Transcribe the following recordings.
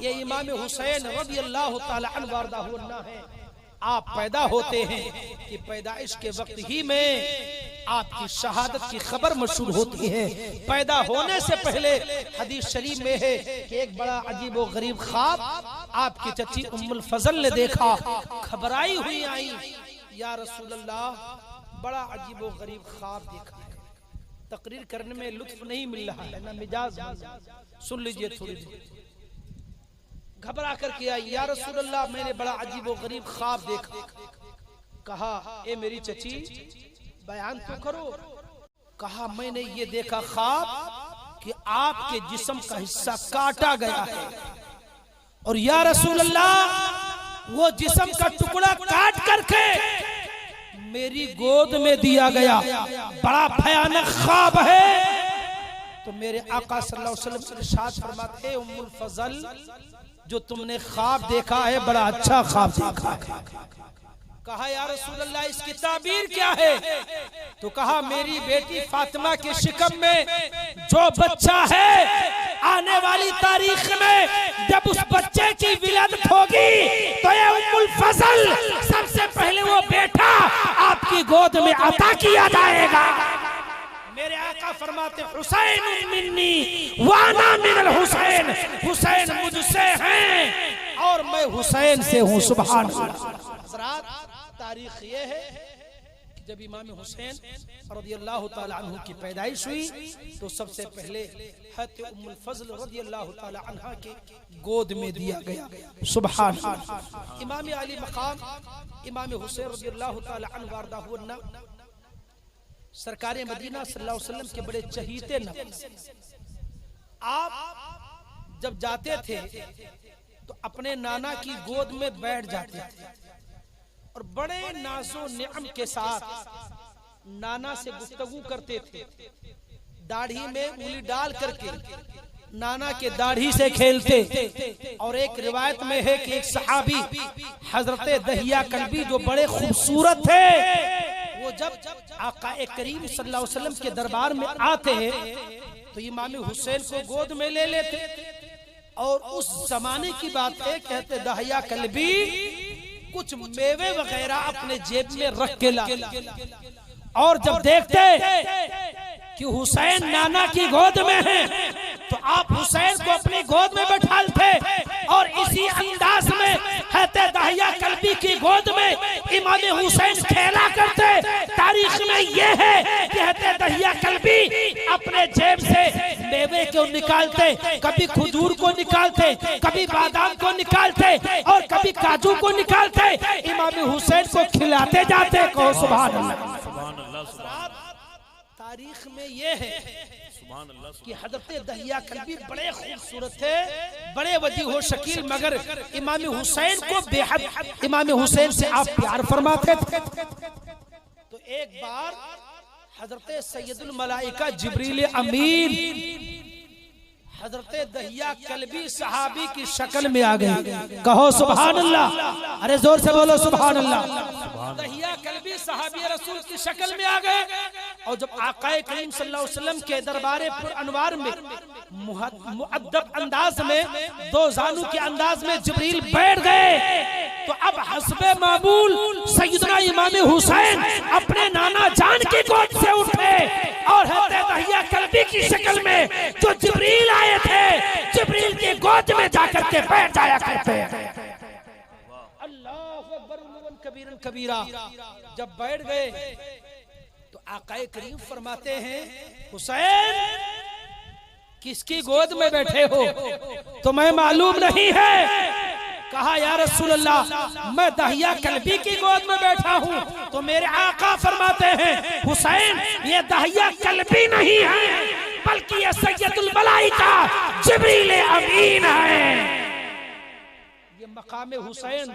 ये इमाम हुसैन रज़ियल्लाहु ताला अन्हु वारदाहु है। आप पैदा होते हैं कि पैदाइश के वक्त ही में आपकी शहादत की खबर मशहूर होती है। पैदा होने से पहले हदीस शरीफ में है कि एक बड़ा अजीब व गरीब ख्वाब आपकी चची उम्मुल फजल ने देखा। घबराई हुई आई, या रसूल अल्लाह, बड़ा अजीब व गरीब ख्वाब देखा है, तकरीर करने में लुत्फ नहीं मिल रहा है, ना मिजाज। सुन लीजिए थोड़ी देर। घबरा करके आई, या रसूल अल्लाह, मैंने बड़ा अजीब व गरीब ख्वाब देखा। कहा, ए मेरी चची, बयान तो करो। कहा, मैंने ये देखा ख्वाब कि आपके जिस्म का हिस्सा काटा गया है, और या रसूल अल्लाह, वो जिस्म का टुकड़ा काट करके मेरी गोद में दिया गया। बड़ा भयानक ख्वाब है। तो मेरे आका सल्लल्लाहु अलैहि वसल्लम इरशाद फरमाते हैं, उम्मुल फजल, जो तुमने ख्वाब देखा है बड़ा अच्छा ख्वाब देखा है। कहा, या रसूल अल्लाह, इसकी ताबीर क्या है? तो कहा, मेरी बेटी फातिमा के शिकम में जो बच्चा है, आने वाली तारीख में जब उस बच्चे की विलादत होगी तो ये उम्मुल फजल सबसे पहले वो बेटा आपकी गोद में अता किया जाएगा। मेरे आका फरमाते, हुसैन मिन्नी वाना मिनल हुसैन, हुसैन मुझसे हैं और मैं हुसैन से हूँ। सुभान अल्लाह। तारीख ये है कि जब इमाम हुसैन रज़ियल्लाहु ताला अन्हु की पैदाइश हुई तो सबसे पहले हज़रत उम्मुल फज़ल रज़ियल्लाहु ताला अन्हा के गोद में दिया गया। सुभान अल्लाह। इमाम अली मकाम इमाम हुसैन रज़ियल्लाहु ताला अन्हु वारदाहु सरकार मदीना सल्लल्लाहु अलैहि वसल्लम के बड़े चहीते नबी। आप जब जाते थे तो अपने नाना की गोद में बैठ जाते थे और बड़े नाज़ो निअम के साथ नाना से गुफ्तगू करते थे। दाढ़ी में उंगली डाल करके नाना के दाढ़ी से खेलते। और एक रिवायत में है कि एक सहाबी हजरत दहिया कल्बी जो बड़े खूबसूरत थे, वो जब आका करीम सल्लल्लाहु अलैहि वसल्लम के दरबार में आते हैं तो इमाम हुसैन को गोद में ले लेते। और उस जमाने की बात है, कहते दहिया कल्बी कुछ मेवे वगैरह अपने जेब में रख के ला, और जब देखते कि हुसैन नाना की गोद में है तो आप हुसैन को अपनी गोद में बैठाते और इसी अंदाज में हज़रत दहिया कल्बी की गोद में इमाम हुसैन खेला करते। तारीख में यह है कि हज़रत दहिया कल्बी अपने जेब से मेवे को निकालते, कभी खजूर को निकालते, कभी बादाम को निकालते और कभी काजू को निकालते, इमाम हुसैन को खिलाते जाते। कहो सुभान अल्लाह। तारीख में ये है कि हज़रत दहिया कल्बी बड़े खूबसूरत थे, बड़े वजीह हो शकील, मगर इमाम हुसैन को बेहद इमाम हुसैन से आप प्यार फरमाते थे। तो एक बार हज़रत सैयदुल मलाइका जिब्रील अमीन हज़रत दहिया कल्बी सहाबी की शक्ल में आ गए। कहो सुभान अल्लाह। अरे जोर से बोलो सुभान अल्लाह। दहिया कल्बी सहाबी रसूल की शक्ल में आ गए और जब आका करीम सल्लल्लाहु अलैहि वसल्लम के दरबारे पुर अनवार में मुअद्दब अंदाज में, दो जानू के अंदाज में जिब्रील बैठ गए तो अब हस्बे मामूल सैयदना इमाम हुसैन अपने नाना जान की गोद से उठे और हज़रत दहिया कल्बी की शक्ल में जो जिब्रील आए थे, जिब्रील की गोद में जाकर के बैठ जाया करते हैं। अल्लाहु अकबर कबीरन कबीरा। जब बैठ गए तो आकाए करीम फरमाते हैं, हुसैन किसकी गोद में बैठे हो? तुम्हें मालूम नहीं है? कहा, या रसूल अल्लाह, मैं दहिया कल्बी की गोद में बैठा हूँ। तो मेरे आका फरमाते हैं, हुसैन ये दहिया कल्बी नहीं है बल्कि ये सैयदुल मलाइका जिब्रील अमीन है। ये मकाम हुसैन।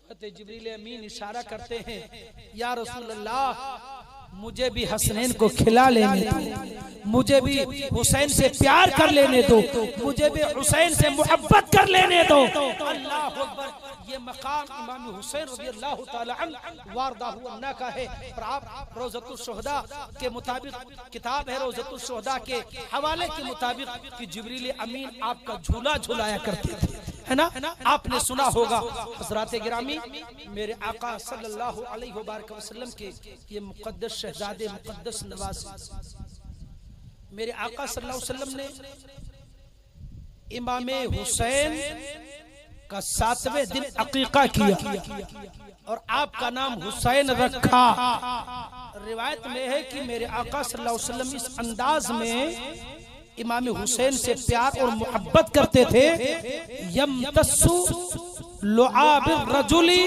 तो जिब्रील अमीन इशारा करते हैं, या रसूल अल्लाह, मुझे भी हसनैन को खिला लेने दो, मुझे भी हुसैन से प्यार कर लेने दो, मुझे भी हुसैन से मोहब्बत कर लेने दो। अल्लाह अकबर। ये ये मकाम इमाम हुसैन रज़ियल्लाहु ताला अन्हु वारदाहु अन्ना का है। और आप रोज़तुल शुहदा के मुताबिक, किताब है रोज़तुल शुहदा के हवाले के मुताबिक कि जिब्रील अमीन आपका झूला झुलाया करते थे, है ना। आपने सुना होगा हज़रात गिरामी, मेरे आका सल्लल्लाहु अलैहि वसल्लम के ये मुक़द्दस शहज़ादे, मुक़द्दस नवासी, मेरे आका सल्लल्लाहु अलैहि वसल्लम ने इमाम हुसैन का 7वें दिन अकीका किया और आपका नाम हुसैन रखा। रिवायत में है कि मेरे आका सल्लल्लाहु अलैहि वसल्लम इस अंदाज में इमाम हुसैन से प्यार और मोहब्बत करते थे, यमतस्सु लुआबिर रजुली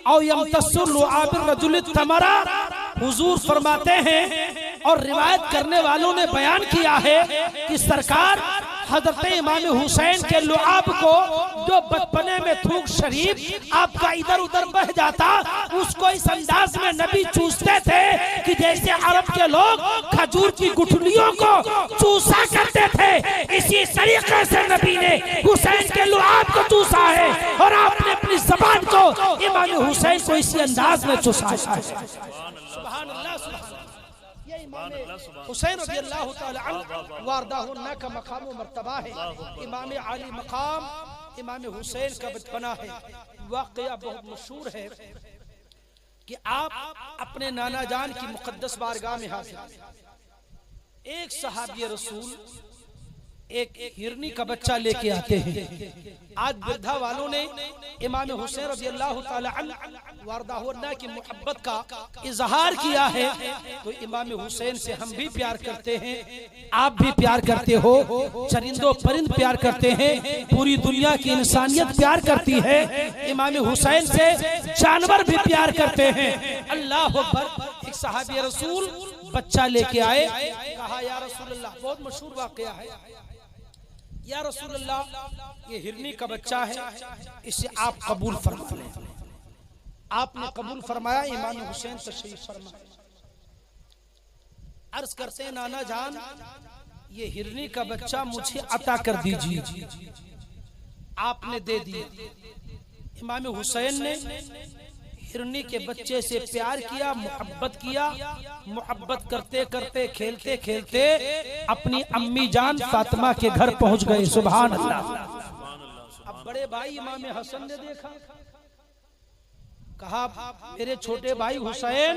और यमतस्सु लुआबिर रजुली तमरा, हुजूर फरमाते हैं। और रिवायत करने वालों ने बयान किया है कि सरकार हजरत इमाम हुसैन के लुआब को, जो बचपने में थूक शरीफ आपका इधर उधर बह जाता, उसको इस अंदाज में नबी चूसते थे कि जैसे अरब के लोग खजूर की गुठलियों को चूसा करते थे, इसी तरीके से नबी ने हुसैन के लुआब को चूसा है और आपने अपनी ज़बान को इमाम हुसैन को इसी अंदाज में चूसा है। सुभान अल्लाह। ये इमाम हुसैन रज़ियल्लाहु ताला अन्हु वारदाहु अन्ना का मकाम व मर्तबा है। इमाम आली मकाम इमाम हुसैन का बचपना है। वाक़या बहुत मशहूर है कि आप अपने नाना जान की मुक़द्दस बारगाह में हाजिर, एक सहाबी रसूल एक हिरनी का बच्चा लेके आते हैं। आज वृद्धा वालों ने इमाम हुसैन रज़ियल्लाहु ताला अन्हु वारदाहु अन्ना की मोहब्बत का इजहार किया है, तो इमाम हुसैन से हम भी प्यार करते हैं, आप भी प्यार करते हो, चरिंदो परिंद प्यार करते हैं, पूरी दुनिया की इंसानियत प्यार करती है। इमाम हुसैन से जानवर भी प्यार करते हैं। अल्लाह अकबर। एक सहाबी रसूल बच्चा लेके आए, कहा या रसूलल्लाह, बहुत मशहूर वाक़या है, या रसूलल्लाह ये हिरनी का बच्चा है, इसे आप कबूल फरमा लें। आपने कबूल फरमाया, इमाम हुसैन तशरीफ फरमाए। अर्ज करते हैं नाना जान, ये हिरनी का बच्चा मुझे अता कर दीजिए। आपने दे दिया। इमाम हुसैन ने हिरनी के बच्चे से प्यार किया, मोहब्बत किया। मोहब्बत करते करते, खेलते खेलते अपनी अम्मी जान फातिमा के घर पहुंच गए। सुभान अल्लाह। अब बड़े भाई इमाम हसन ने देखा, कहा मेरे छोटे भाई हुसैन,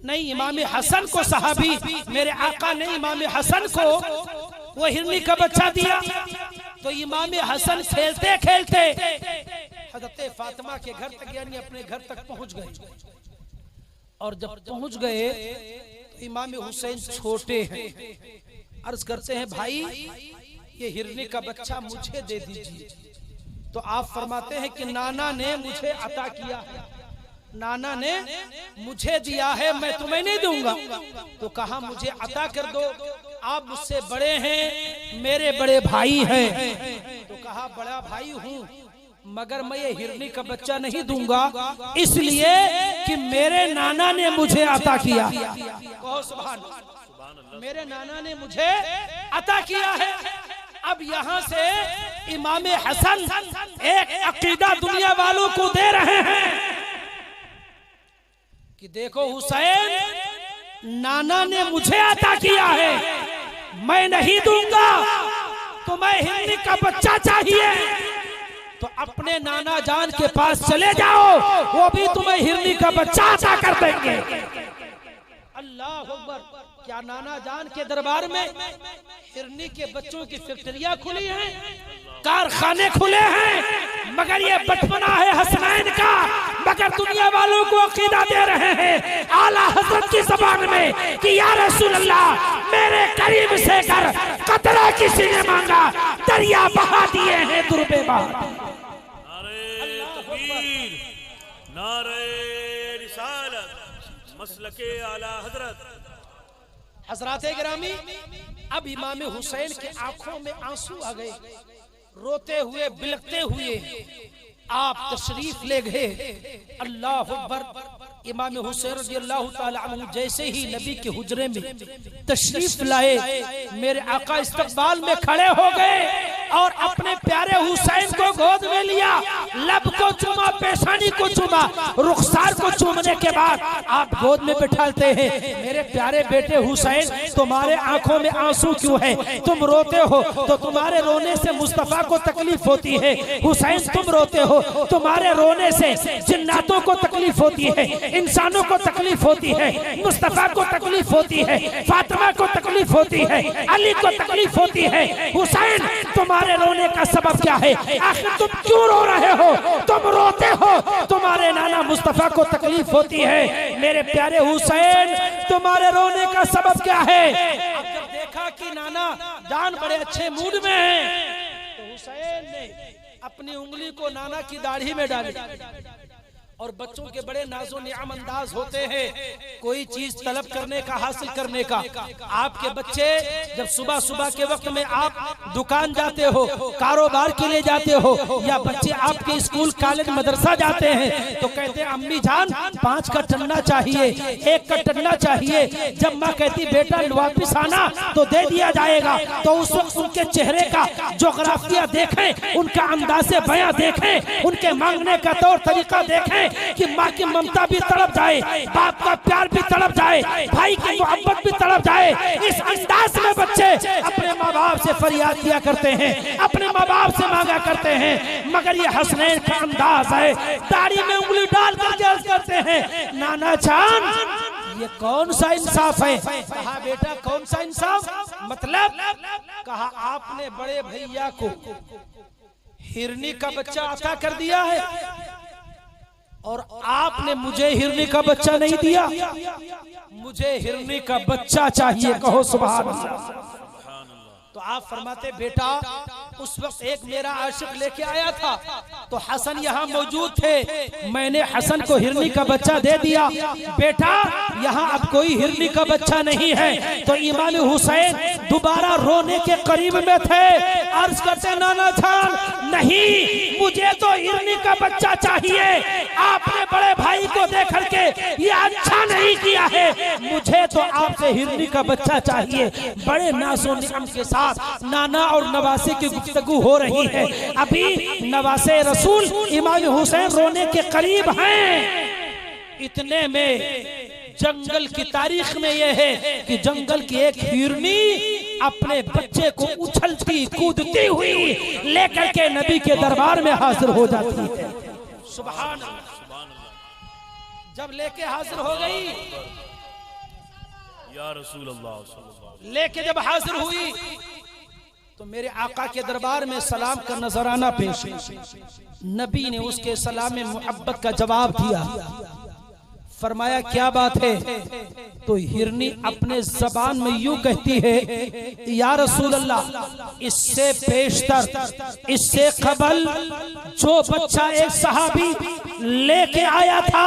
नहीं इमाम हसन को सहाबी, मेरे आका ने इमाम हसन को वो हिरनी का बच्चा दिया। तो इमाम हसन खेलते खेलते हज़रत फातिमा के घर तक, यानी अपने घर तक पहुंच गए। और जब पहुंच गए तो इमाम हुसैन छोटे हैं, अर्ज करते हैं भाई ये हिरनी का बच्चा मुझे दे दीजिए। तो आप फरमाते हैं कि नाना ने मुझे अता किया है, नाना ने मुझे दिया है, मैं तुम्हें नहीं दूंगा। तो कहा मुझे अता कर दो, आप मुझसे बड़े हैं, मेरे बड़े भाई हैं। तो कहा बड़ा भाई हूँ, मगर मैं ये हिरनी का बच्चा नहीं दूंगा, इसलिए कि मेरे नाना ने मुझे अता किया। सुभान, मेरे नाना ने मुझे अता किया है। अब यहाँ से इमाम हसन एक अकीदा दुनिया वालों को दे रहे हैं कि देखो हुसैन, नाना ने मुझे अता किया है, मैं नहीं दूंगा, तुम्हें हिरनी का बच्चा चाहिए तो अपने नाना जान के पास चले जाओ, वो भी तुम्हें हिरनी का बच्चा अता कर देंगे। अल्लाह अकबर। क्या नाना जान के दरबार में हिरनी के बच्चों की फैक्ट्रियां खुली हैं, कारखाने खुले हैं, मगर ये बचपना है हसनैन का, मगर दुनिया वालों को अकीदा दे रहे हैं आला हज़रत की ज़बान में कि या रसूल अल्लाह, मेरे करीब से कर कतरा किसी ने मांगा, दरिया बहा दिए हैं दुर्बे बहा। नारे तकबीर, नारे रिसालत, मसलके आला हज़रत। हज़रात गिरामी, अब इमाम हुसैन के आंखों में आंसू आ गए, रोते हुए बिलखते हुए आप तशरीफ ले गए। अल्लाह अकबर। इमाम हुसैन रज़ियल्लाहु ताला अन्हु जैसे ही नबी के हुजरे में तशरीफ लाए, मेरे आका इस्तकबाल में खड़े हो गए और अपने प्यारे हुसैन को गोद में लिया, लब को चूमा, पेशानी को चूमा, रुखसार को चूमने के बाद आप गोद में बिठाते हैं। मेरे प्यारे बेटे हुसैन, तुम्हारे आंखों में आंसू क्यों है? तुम रोते हो तो तुम्हारे रोने से मुस्तफा को तकलीफ होती है। हुसैन, तुम रोते हो, तुम्हारे रोने से जिन्नातों को तकलीफ होती है, इंसानों को तकलीफ होती है, मुस्तफा को तकलीफ होती है, फातिमा को तकलीफ होती है, अली को तकलीफ होती है। हुसैन, तुम्हारे रोने का सबब क्या है? आखिर तुम क्यों रो रहे हो? तुम रोते हो, तुम्हारे नाना मुस्तफा को तकलीफ होती है। मेरे प्यारे हुसैन, तुम्हारे रोने का सबब क्या है? अब जब देखा कि नाना जान बड़े अच्छे मूड में है, तो हुसैन ने अपनी उंगली को नाना की दाढ़ी में डाली। और बच्चों के बड़े नाज़ो नियाम अंदाज होते हैं कोई चीज तलब करने का, हासिल करने का। आपके बच्चे जब सुबह सुबह के वक्त में आप दुकान जाते हो, कारोबार के लिए जाते हो, या बच्चे आपके स्कूल कॉलेज मदरसा जाते हैं, तो कहते हैं अम्मी जान 5 का टन्ना चाहिए, 1 का टन्ना चाहिए। जब माँ कहती बेटा वापिस आना तो दे दिया जाएगा, तो उस वक्त उनके चेहरे का जोग्राफिया देखें, उनका अंदाज़े बयां देखें, उनके मांगने का तौर तरीका देखें कि माँ की ममता भी तड़प जाए, बाप का प्यार भी तड़प जाए, भाई की मोहब्बत भी तड़प जाए। इस अंदाज में बच्चे अपने माँ बाप से फरियाद किया करते हैं, अपने माँ बाप से मांगा करते हैं। मगर ये हसनैन का अंदाज है, दाढ़ी में उंगली डाल कर अर्ज करते हैं, नाना जान ये कौन सा इंसाफ है? कहा बेटा कौन सा इंसाफ? मतलब कहा आपने बड़े भैया को हिरनी का बच्चा अता कर दिया है और आपने मुझे हिरनी का बच्चा नहीं दिया। मुझे हिरनी का बच्चा चाहिए, कहो सुभान अल्लाह। तो आप फरमाते बेटा उस वक्त एक मेरा आशिक लेके आया था, तो हसन यहाँ मौजूद थे, मैंने हसन को हिरनी का बच्चा दे दिया। बेटा यहाँ अब कोई हिरनी का बच्चा नहीं है। तो इमाम हुसैन दोबारा रोने के करीब में थे, अर्ज करते नाना जान नहीं, मुझे तो हिरनी का बच्चा चाहिए। आपने बड़े भाई को देख करके ये अच्छा नहीं किया है, मुझे तो आपसे हिरनी का बच्चा चाहिए। बड़े नाज़ो नियाम के साथ नाना और नवासे की गुफ्तगू हो रही है। अभी नवासे रसूल इमाम हुसैन रोने के करीब हैं। इतने में जंगल की तारीख में यह है कि जंगल की एक हिरनी अपने बच्चे को उछलती कूदती हुई लेकर के नबी के दरबार में हाजिर हो जाती है। सुभान अल्लाह। जब लेके हाजिर हो गई, या रसूल अल्लाह, लेके जब हाजिर हुई तो मेरे आका के दरबार में सलाम का नजराना पेश। नबी ने उसके सलाम में मोहब्बत का जवाब दिया। फरमाया क्या बात है? तो हिरनी अपने जबान में यूं कहती है, या रसूल अल्लाह, इससे पेशतर, इससे कबल जो बच्चा एक सहाबी लेके आया था,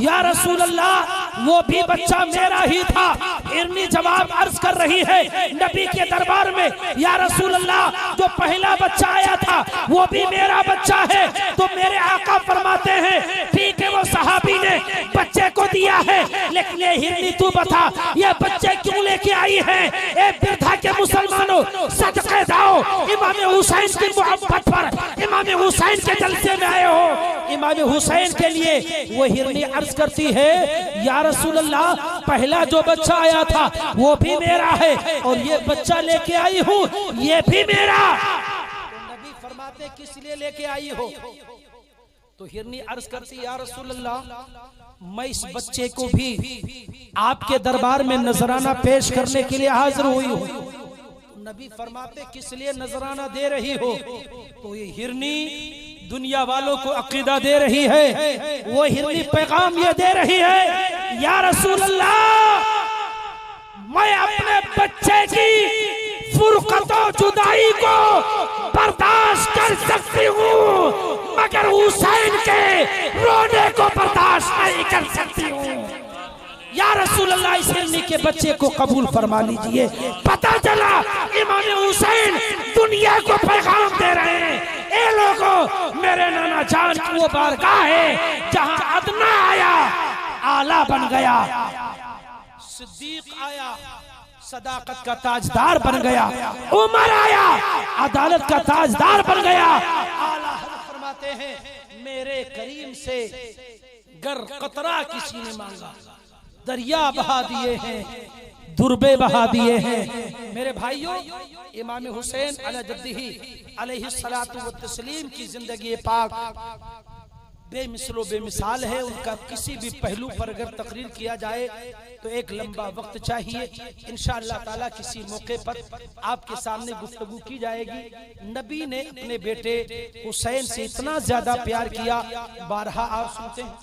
या रसूल अल्लाह, वो भी बच्चा मेरा ही था। हिरनी जवाब अर्ज कर रही है नबी के दरबार में, या रसूल अल्लाह, जो पहला बच्चा आया था वो भी मेरा बच्चा है। तो मेरे आका फरमाते हैं ठीक है, वो सहाबी ने बच्चे को दिया है, लेकिन ये हिरनी तू बता ये बच्चे क्यों लेके आई है? ए वृद्धा के मुसलमानों, सदके जाओ इमाम हुसैन की मोहब्बत पर, इमाम हुसैन के जलसे में आए हो। इमाम हुसैन के लिए वो हिरनी अर्ज करती है, या रसूल अल्लाह, पहला जो बच्चा आया था वो भी मेरा है और ये बच्चा लेके आई हूँ ये भी मेरा। तो नबी फरमाते किस लिए लेके आई हो? तो हिरनी अर्ज करती, या रसूल अल्लाह, मैं इस बच्चे को भी आपके दरबार में नजराना पेश करने के लिए हाजिर हुई हूँ। तो नबी फरमाते किस लिए नजराना दे रही हो? तो ये हिरनी दुनिया वालों को अकीदा दे रही है, वो हिरनी पैगाम ये दे रही है, या रसूल अल्लाह, मैं अपने बच्चे की फुरकत और जुदाई को बर्दाश्त कर सकती हूँ, मगर हुसैन के रोने को बर्दाश्त नहीं कर सकती हूँ। या रसूल अल्लाह, इस हिरनी के बच्चे को कबूल फरमा लीजिए। पता चला इमाम हुसैन दुनिया को पैगाम दे रहे हैं, ए लोगों, मेरे नाना जान की वो बारगाह है जहां अदना आया आला बन गया, सिद्दीक आया सदाकत का ताजदार बन गया। उमर आया, अदालत का ताजदार बन गया। आला हज़रत फरमाते हैं, मेरे करीम से गर कतरा किसी ने मांगा, दरिया बहा दिए हैं, दुर्बे बहा दिए हैं। मेरे भाइयों, इमाम हुसैन अला जद्दिही अलैहिस्सलातु व तस्लीम की जिंदगी पाक बेमिसलो बेमिसाल है। उनका किसी भी पहलू पर अगर तकरीर किया जाए तो एक लंबा वक्त चाहिए। इंशाअल्लाह ताला किसी मौके पर आपके सामने गुफ्तगू की जाएगी। नबी ने अपने बेटे हुसैन से इतना ज्यादा प्यार किया, बारहा आप सुनते हैं।